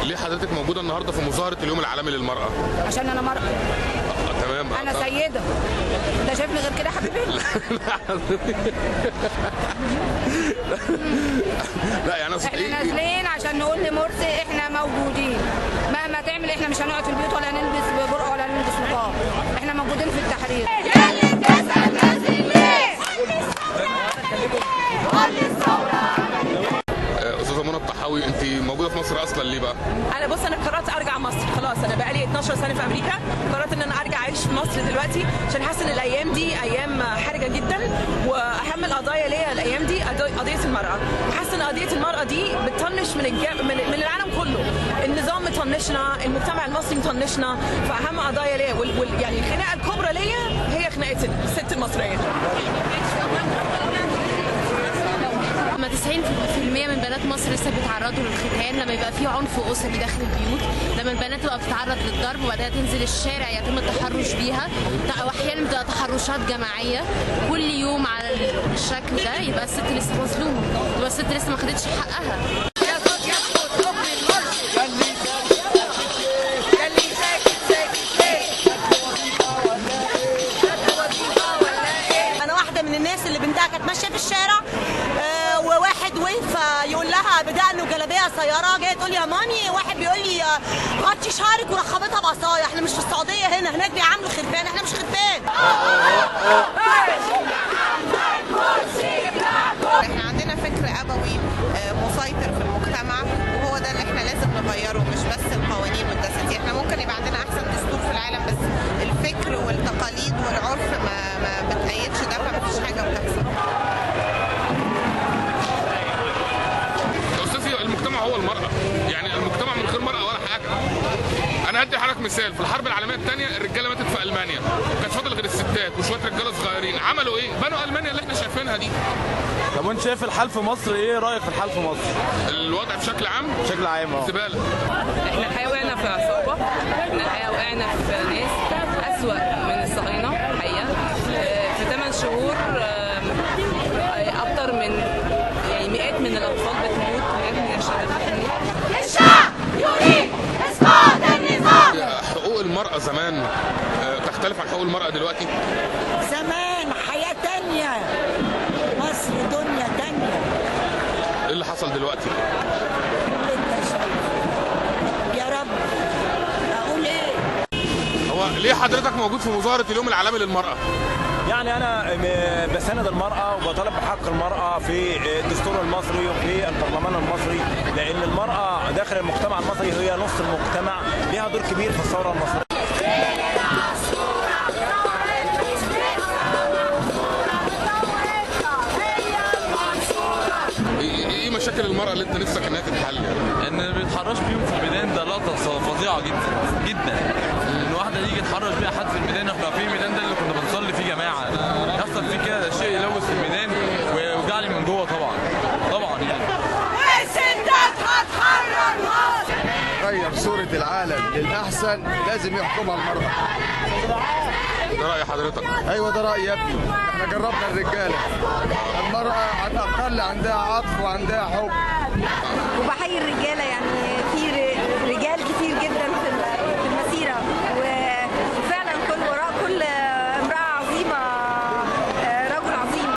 ليه حضرتك موجوده النهارده في مظاهره اليوم العالمي للمراه؟ عشان انا مرأة. تمام. انا سيده. انت شايفني غير كده يا حبيبي؟ لا يعني احنا نازلين عشان نقول لمرسي احنا موجودين، مهما تعمل احنا مش هنقعد في البيوت ولا نلبس برقع ولا نلبس نقاب، احنا موجودين في التحرير. ياللي بتسأل نازلين ليه؟ استاذه منى الطحاوي، انت موجوده في مصر اصلا ليه بقى؟ بص انا قررت ارجع مصر خلاص. انا بقالي 12 سنه في امريكا، قررت ان انا ارجع اعيش في مصر دلوقتي عشان حاسه ان الايام دي ايام حرجه جدا، واهم القضايا ليا الايام دي قضيه المراه. حاسه ان قضيه المراه دي بتطنش من العالم كله. النظام مطنشنا، المجتمع المصري مطنشنا، فاهم قضايا ليا يعني الخناقه الكبرى ليا هي خناقه الست المصريه. 90% من بنات مصر لسه بيتعرضوا للختان، لما يبقى في عنف اسري داخل البيوت، لما البنات تبقى بتتعرض للضرب وبعدها تنزل الشارع يتم التحرش بيها، واحيانا بتبقى تحرشات جماعيه كل يوم على الشكل ده، يبقى الست لسه مظلومه، يبقى الست لسه ما خدتش حقها. انا واحده من الناس اللي بنتها كانت ماشيه في الشارع، وواحد وقف يقول لها بدقن وجلابيه قصيره، جايه تقول لي يا مامي، واحد بيقول لي غطي شعرك وراح خابطها بعصايه. احنا مش في السعوديه هناك بيعاملوا خرفان، احنا مش خرفان. احنا عندنا فكر ابوي مسيطر في المجتمع، وهو ده اللي احنا لازم نغيره، مش بس القوانين والدساتير. احنا ممكن يبقى عندنا احسن دستور في العالم، بس الفكر والتقاليد والعرف ما بتأيدش ده، فمفيش حاجه بتحصل. المجتمع هو المرأة، يعني المجتمع من غير مرأة ولا حاجة. أنا هدي حضرتك مثال، في الحرب العالمية الثانية الرجالة ماتت في ألمانيا، كانش فاضل غير الستات وشوية رجالة صغيرين، عملوا إيه؟ بنوا ألمانيا اللي إحنا شايفينها دي. طب وأنت شايف الحال في مصر إيه؟ رأيك في الحال في مصر؟ الوضع بشكل عام؟ بشكل عام زبالة. إحنا الحقيقة وقعنا في عصابة، إحنا الحقيقة وقعنا في ناس أسوأ من الصهاينة الحقيقة. في 8 شهور أكتر من يعني مئات من الأطفال بتموت، مئات من الشباب بتموت. الشعب يريد اسقاط النظام. حقوق المرأة زمان تختلف عن حقوق المرأة دلوقتي؟ زمان حياة تانية، مصر دنيا تانية. ايه اللي حصل دلوقتي؟ يا رب اقول ايه؟ هو ليه حضرتك موجود في مظاهرة اليوم العالمي للمرأة؟ يعني أنا بساند المرأة وبطالب بحق المرأة في الدستور المصري وفي البرلمان المصري، لأن المرأة داخل المجتمع المصري هي نص المجتمع، لها دور كبير في الثورة المصرية. ايه مشاكل المرأة اللي انت نفسك انها تتحل يعني؟ ان اللي بيتحرش بيهم في الميدان ده لقطة فظيعة جدا جدا. ان واحدة يجي تحرش بيها حد في الميدان، احنا في الميدان ده اللي كنا بنصلي فيه جماعة، يحصل فيه كده شيء يلوث في الميدان ويوجعني من جوه طبعا يعني. الستات هتحرر مصر. غير صورة العالم للأحسن، لازم يحكمها المرأة. ده رأي حضرتك؟ أيوة ده رأيي يا ابني، احنا جربنا الرجالة، المرأة على الأقل عندها عطف وعندها حب. وبحيي الرجالة يعني